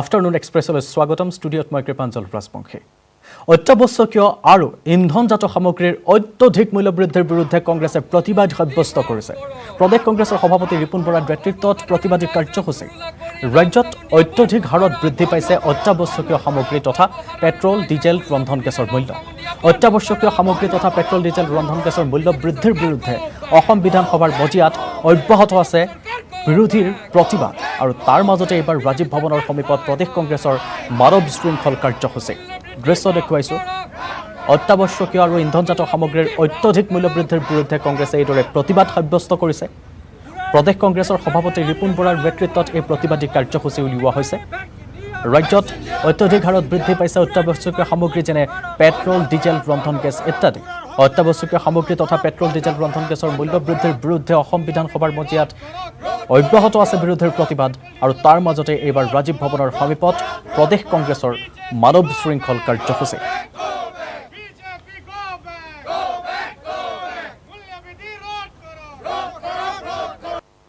afternoon এক্সপ্ৰেছলৈ স্বাগতম ষ্টুডিঅ'ত মই কৃপাঞ্জল ৰাজবংশী অত্যাৱশ্যকীয় আৰু ইন্ধনজাত সামগ্ৰীৰ অত্যধিক মূল্য বৃদ্ধিৰ বিৰুদ্ধে কংগ্ৰেছে প্ৰতিবাদ সাব্যস্ত কৰিছে প্ৰদেশ কংগ্ৰেছৰ সভাপতি ৰিপুণ বৰাৰ নেতৃত্বত প্ৰতিবাদী কাৰ্যসূচী ৰাজ্যত অত্যধিক হাৰত বৃদ্ধি পাইছে অত্যাৱশ্যকীয় সামগ্ৰী তথা পেট্ৰল ডিজেল ৰন্ধন গেছৰ মূল্য অত্যাৱশ্যকীয় সামগ্ৰী তথা পেট্ৰল ডিজেল ৰন্ধন গেছৰ মূল্য বৃদ্ধিৰ বিৰুদ্ধে অসম বিধানসভাৰ মজিয়াত অব্যাহত আছে বিৰোধীৰ প্ৰতিবাদ আৰু তাৰ মাজতে এইবাৰ ৰাজীৱ ভৱনৰ সমীপত প্ৰদেশ কংগ্ৰেছৰ মানৱ শৃংখল কাৰ্যসূচী দৃশ্য দেখুৱাইছো অত্যাৱশ্যকীয় আৰু ইন্ধনজাত সামগ্ৰীৰ অত্যধিক মূল্য বৃদ্ধিৰ বিৰুদ্ধে কংগ্ৰেছে এইদৰে প্ৰতিবাদ সাব্যস্ত কৰিছে প্ৰদেশ কংগ্ৰেছৰ সভাপতি ৰিপুণ বৰাৰ নেতৃত্বত এই প্ৰতিবাদী কাৰ্যসূচী উলিওৱা হৈছে ৰাজ্যত অত্যধিক হাৰত বৃদ্ধি পাইছে অত্যাৱশ্যকীয় সামগ্ৰী যেনে পেট্ৰল ডিজেল ৰন্ধন গেছ ইত্যাদি অত্যাৱশ্যকীয় সামগ্ৰী তথা পেট্ৰল ডিজেল ৰন্ধন গেছৰ মূল্য বৃদ্ধিৰ বিৰুদ্ধে অসম বিধানসভাৰ মজিয়াত অব্যাহত আছে বিৰোধীৰ প্ৰতিবাদ আৰু তাৰ মাজতে এইবাৰ ৰাজীৱ ভৱনৰ সমীপত প্ৰদেশ কংগ্ৰেছৰ মানৱ শৃংখল কাৰ্যসূচী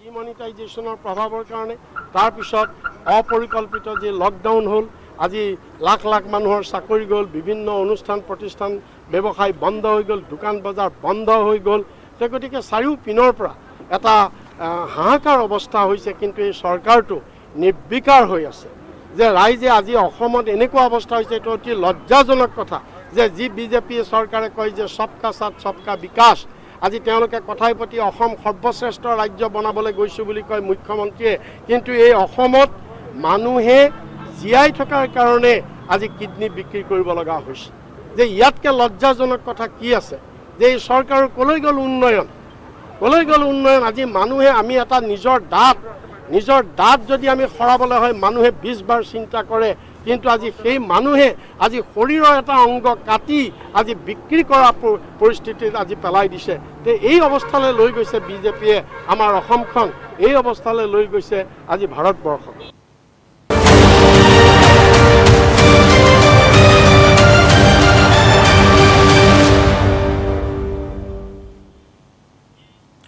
ডিমনিটাইজেশ্যনৰ প্ৰভাৱৰ কাৰণে তাৰ পিছত অপৰিকল্পিত যে লকডাউন হ'ল আজি লাখ লাখ মানুহৰ চাকৰি গ'ল বিভিন্ন অনুষ্ঠান প্ৰতিষ্ঠান ব্যৱসায় বন্ধ হৈ গ'ল দোকান বজাৰ বন্ধ হৈ গ'ল গতিকে চাৰিওপিনৰ পৰা এটা হাহাকাৰ অৱস্থা হৈছে কিন্তু এই চৰকাৰটো নিৰ্বিকাৰ হৈ আছে যে ৰাইজে আজি অসমত এনেকুৱা অৱস্থা হৈছে এইটো অতি লজ্জাজনক কথা যে যি বিজেপি চৰকাৰে কয় যে সবকা সাথ সবকা বিকাশ আজি তেওঁলোকে কথাই প্ৰতি অসম সৰ্বশ্ৰেষ্ঠ ৰাজ্য বনাবলৈ গৈছোঁ বুলি কয় মুখ্যমন্ত্ৰীয়ে কিন্তু এই অসমত মানুহে জীয়াই থকাৰ কাৰণে আজি কিডনি বিক্ৰী কৰিব লগা হৈছে যে ইয়াতকৈ লজ্জাজনক কথা কি আছে যে এই চৰকাৰৰ ক'লৈ গ'ল উন্নয়ন আজি মানুহে আমি এটা নিজৰ দাঁত যদি আমি সৰাবলৈ হয় মানুহে 20 বাৰ চিন্তা কৰে কিন্তু আজি সেই মানুহে আজি শৰীৰৰ এটা অংগ কাটি আজি বিক্ৰী কৰা পৰিস্থিতিত আজি পেলাই দিছে তে এই অৱস্থালৈ লৈ গৈছে বিজেপিয়ে আমাৰ অসমখন এই অৱস্থালৈ লৈ গৈছে আজি ভাৰতবৰ্ষক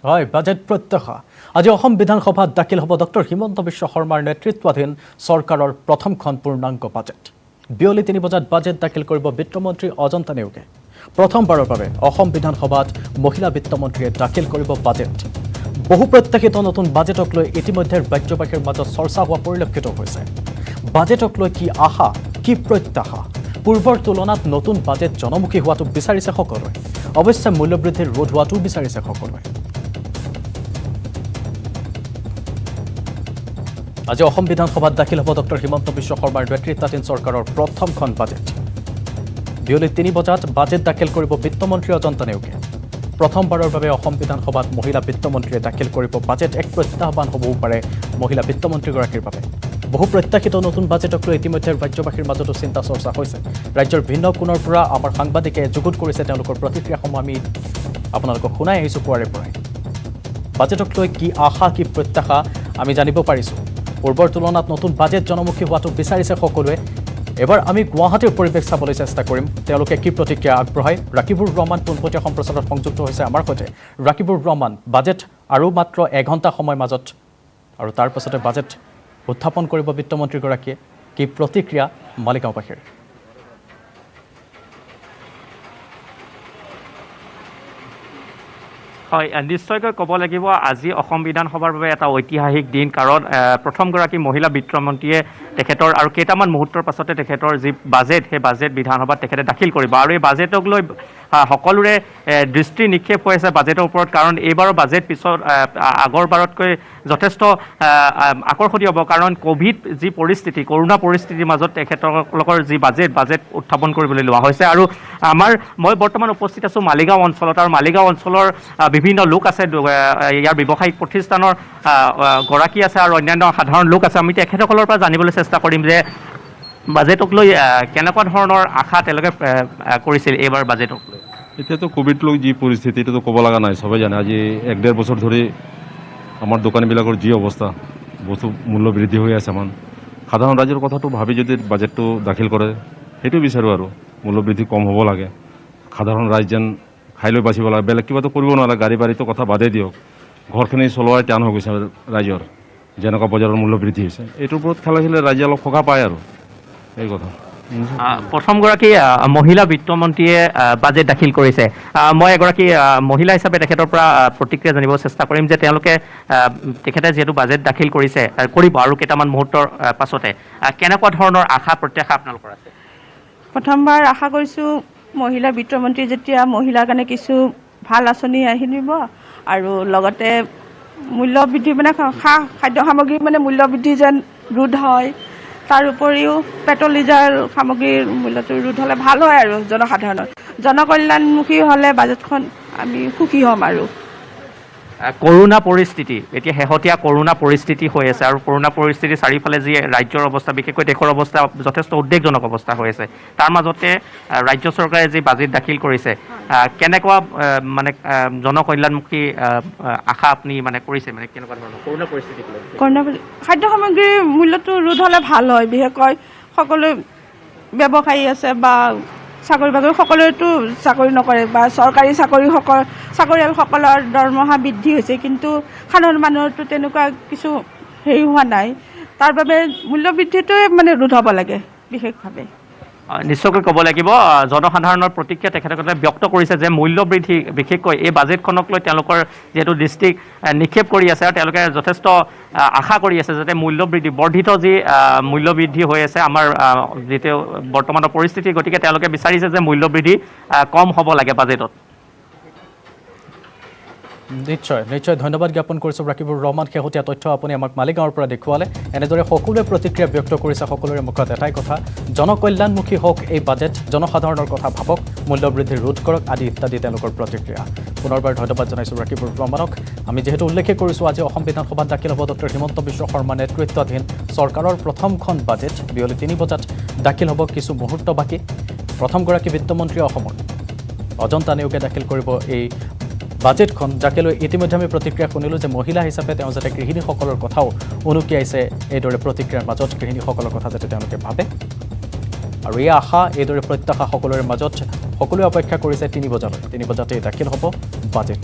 হয় বাজেট প্ৰত্যাশা আজি অসম বিধানসভাত দাখিল হ'ব ডক্টৰ হিমন্ত বিশ্ব শৰ্মাৰ নেতৃত্বাধীন চৰকাৰৰ প্ৰথমখন পূৰ্ণাংগ বাজেট বিয়লি 3 বজাত বাজেট দাখিল কৰিব বিত্তমন্ত্ৰী অজন্তা নেওগে প্ৰথমবাৰৰ বাবে অসম বিধানসভাত মহিলা বিত্তমন্ত্ৰীয়ে দাখিল কৰিব বাজেট বহু প্ৰত্যাশিত নতুন বাজেটক লৈ ইতিমধ্যে ৰাজ্যবাসীৰ মাজত চৰ্চা হোৱা পৰিলক্ষিত হৈছে বাজেটক লৈ কি আশা কি প্ৰত্যাশা পূৰ্বৰ তুলনাত নতুন বাজেট জনমুখী হোৱাটো বিচাৰিছে সকলোৱে অৱশ্যে মূল্যবৃদ্ধিৰ ৰোধ হোৱাটো বিচাৰিছে সকলোৱে আজি অসম বিধানসভাত দাখিল হ'ব ডক্টৰ হিমন্ত বিশ্ব শৰ্মাৰ নেতৃত্বাধীন চৰকাৰৰ প্ৰথমখন বাজেট বিয়লি 3 বজাত বাজেট দাখিল কৰিব বিত্তমন্ত্ৰী অজন্তা নেওগে প্ৰথমবাৰৰ বাবে অসম বিধানসভাত মহিলা বিত্তমন্ত্ৰীয়ে দাখিল কৰিব বাজেট এক প্ৰত্যাহ্বান হ'বও পাৰে মহিলা বিত্তমন্ত্ৰীগৰাকীৰ বাবে বহু প্ৰত্যাশিত নতুন বাজেটক লৈ ইতিমধ্যে ৰাজ্যবাসীৰ মাজতো চিন্তা চৰ্চা হৈছে ৰাজ্যৰ ভিন্ন কোণৰ পৰা আমাৰ সাংবাদিকে যুগুত কৰিছে তেওঁলোকৰ প্ৰতিক্ৰিয়াসমূহ আমি আপোনালোকক শুনাই আহিছোঁ পুৱাৰে পৰাই বাজেটক লৈ কি আশা কি প্ৰত্যাশা আমি জানিব পাৰিছোঁ পূৰ্বৰ তুলনাত নতুন বাজেট জনমুখী হোৱাটো বিচাৰিছে সকলোৱে এবাৰ আমি গুৱাহাটীৰ পৰিৱেশ চাবলৈ চেষ্টা কৰিম তেওঁলোকে কি প্ৰতিক্ৰিয়া আগবঢ়ায় ৰাকিবুৰ ৰহমান পোনপটীয়া সম্প্ৰচাৰত সংযুক্ত হৈছে আমাৰ সৈতে ৰাকিবুৰ ৰহমান বাজেট আৰু মাত্ৰ 1 ঘণ্টা সময় মাজত আৰু তাৰ পাছতে বাজেট উত্থাপন কৰিব বিত্তমন্ত্ৰীগৰাকীয়ে কি প্ৰতিক্ৰিয়া মালিগাঁওবাসীৰ হয় নিশ্চয়কৈ ক'ব লাগিব আজি অসম বিধানসভাৰ বাবে এটা ঐতিহাসিক দিন কাৰণ প্ৰথমগৰাকী মহিলা বিত্তমন্ত্ৰীয়ে তেখেতৰ আৰু কেইটামান মুহূৰ্তৰ পাছতে তেখেতৰ যি বাজেট সেই বাজেট বিধানসভাত তেখেতে দাখিল কৰিব আৰু এই বাজেটক লৈ সকলোৰে দৃষ্টি নিক্ষেপ হৈ আছে বাজেটৰ ওপৰত কাৰণ এইবাৰৰ বাজেট পিছত আগৰবাৰতকৈ যথেষ্ট আকৰ্ষণীয় হ'ব কাৰণ কোভিড যি পৰিস্থিতি কৰোণা পৰিস্থিতিৰ মাজত তেখেতলোকৰ যি বাজেট উত্থাপন কৰিবলৈ লোৱা হৈছে আৰু মই বৰ্তমান উপস্থিত আছোঁ মালিগাঁও অঞ্চলত আৰু মালিগাঁও অঞ্চলৰ বিভিন্ন লোক আছে ইয়াৰ ব্যৱসায়িক প্ৰতিষ্ঠানৰ গৰাকী আছে আৰু অন্যান্য সাধাৰণ লোক আছে আমি তেখেতসকলৰ পৰা জানিবলৈ চেষ্টা কৰিম যে বাজেটক লৈ কেনেকুৱা ধৰণৰ আশা তেওঁলোকে কৰিছিল এইবাৰ বাজেটক লৈ এতিয়াতো কোভিড লৈ যি পৰিস্থিতি এইটোতো ক'ব লগা নাই সবেই জানে আজি 1-1.5 বছৰ ধৰি আমাৰ দোকানীবিলাকৰ যি অৱস্থা বস্তু মূল্য বৃদ্ধি হৈ আছে আমাৰ সাধাৰণ ৰাইজৰ কথাটো ভাবি যদি বাজেটটো দাখিল কৰে সেইটো বিচাৰোঁ আৰু মূল্য বৃদ্ধি কম হ'ব লাগে সাধাৰণ ৰাইজ যেন খাই লৈ বাচিব লাগে বেলেগ কিবাটো কৰিব নোৱাৰে গাড়ী বাৰীটো কথা বাদেই দিয়ক ঘৰখিনি চলোৱাই টান হৈ গৈছে ৰাইজৰ যেনেকুৱা বজাৰৰ মূল্য বৃদ্ধি হৈছে এইটোৰ ওপৰত খেলাখিলে ৰাইজে অলপ সকাহ পায় আৰু এই কথা প্ৰথমগৰাকী মহিলা বিত্তমন্ত্ৰীয়ে বাজেট দাখিল কৰিছে মই এগৰাকী মহিলা হিচাপে তেখেতৰ পৰা প্ৰতিক্ৰিয়া জানিব চেষ্টা কৰিম যে তেওঁলোকে তেখেতে যিহেতু বাজেট দাখিল কৰিছে কৰিব আৰু কেইটামান মুহূৰ্তৰ পাছতে কেনেকুৱা ধৰণৰ আশা প্ৰত্যাশা আপোনালোকৰ আছে প্ৰথমবাৰ আশা কৰিছোঁ মহিলা বিত্তমন্ত্ৰী যেতিয়া মহিলাৰ কাৰণে কিছু ভাল আঁচনি আহিব আৰু লগতে মূল্য বৃদ্ধি মানে খাদ্য সামগ্ৰীৰ মানে মূল্য বৃদ্ধি যেন ৰোধ হয় তাৰ উপৰিও পেট্ৰল ডিজেল সামগ্ৰীৰ মূল্যটো ৰোধ হ'লে ভাল হয় আৰু জনসাধাৰণৰ জনকল্যাণমুখী হ'লে বাজেটখন আমি সুখী হ'ম আৰু কৰোণা পৰিস্থিতি এতিয়া শেহতীয়া কৰোণা পৰিস্থিতি হৈ আছে আৰু কৰোণা পৰিস্থিতি চাৰিওফালে যি ৰাজ্যৰ অৱস্থা বিশেষকৈ দেশৰ অৱস্থা যথেষ্ট উদ্বেগজনক অৱস্থা হৈ আছে তাৰ মাজতে ৰাজ্য চৰকাৰে যি বাজেট দাখিল কৰিছে কেনেকুৱা মানে জনকল্যাণমুখী আশা আপুনি মানে কৰিছে মানে কেনেকুৱা ধৰণৰ কৰোণা পৰিস্থিতি খাদ্য সামগ্ৰীৰ মূল্যটো ৰোধ হ'লে ভাল হয় বিশেষকৈ সকলো ব্যৱসায়ী আছে বা চাকৰি বাকৰি সকলোৱেতো চাকৰি নকৰে বা চৰকাৰী চাকৰিয়ালসকলৰ দৰমহা বৃদ্ধি হৈছে কিন্তু সাধাৰণ মানুহৰতো তেনেকুৱা কিছু হেৰি হোৱা নাই তাৰ বাবে মূল্য বৃদ্ধিটোৱে মানে ৰোধ হ'ব লাগে বিশেষভাৱে নিশ্চয়কৈ ক'ব লাগিব জনসাধাৰণৰ প্ৰতিক্ৰিয়া তেখেতসকলে ব্যক্ত কৰিছে যে মূল্য বৃদ্ধি বিশেষকৈ এই বাজেটখনক লৈ তেওঁলোকৰ যিহেতু দৃষ্টিক নিক্ষেপ কৰি আছে আৰু তেওঁলোকে যথেষ্ট আশা কৰি আছে যাতে মূল্য বৃদ্ধি বৰ্ধিত যি মূল্য বৃদ্ধি হৈ আছে আমাৰ যিটো বৰ্তমানৰ পৰিস্থিতি গতিকে তেওঁলোকে বিচাৰিছে যে মূল্য বৃদ্ধি কম হ'ব লাগে বাজেটত নিশ্চয় নিশ্চয় ধন্যবাদ জ্ঞাপন কৰিছোঁ ৰাকিবুৰ ৰহমান শেহতীয়া তথ্য আপুনি আমাক মালিগাঁৱৰ পৰা দেখুৱালে এনেদৰে সকলোৱে প্ৰতিক্ৰিয়া ব্যক্ত কৰিছে সকলোৰে মুখত এটাই কথা জনকল্যাণমুখী হওক এই বাজেট জনসাধাৰণৰ কথা ভাবক মূল্যবৃদ্ধি ৰোধ কৰক আদি ইত্যাদি তেওঁলোকৰ প্ৰতিক্ৰিয়া পুনৰবাৰ ধন্যবাদ জনাইছোঁ ৰাকিবুৰ ৰহমানক আমি যিহেতু উল্লেখ কৰিছোঁ আজি অসম বিধানসভাত দাখিল হ'ব ডক্টৰ হিমন্ত বিশ্ব শৰ্মা নেতৃত্বাধীন চৰকাৰৰ প্ৰথমখন বাজেট বিয়লি 3 বজাত দাখিল হ'ব কিছু মুহূৰ্ত বাকী প্ৰথমগৰাকী বিত্তমন্ত্ৰী অসমৰ অজন্তা নেওগে দাখিল কৰিব এই বাজেটখন যাকে লৈ ইতিমধ্যে আমি প্ৰতিক্ৰিয়া শুনিলোঁ যে মহিলা হিচাপে তেওঁ যাতে গৃহিণীসকলৰ কথাও উনুকিয়াইছে এইদৰে প্ৰতিক্ৰিয়াৰ মাজত গৃহিণীসকলৰ কথা যাতে তেওঁলোকে ভাবে আৰু এই আশা এইদৰে প্ৰত্যাশা সকলোৰে মাজত সকলোৱে অপেক্ষা কৰিছে 3 বজালৈ 3 বজাতে দাখিল হ'ব বাজেট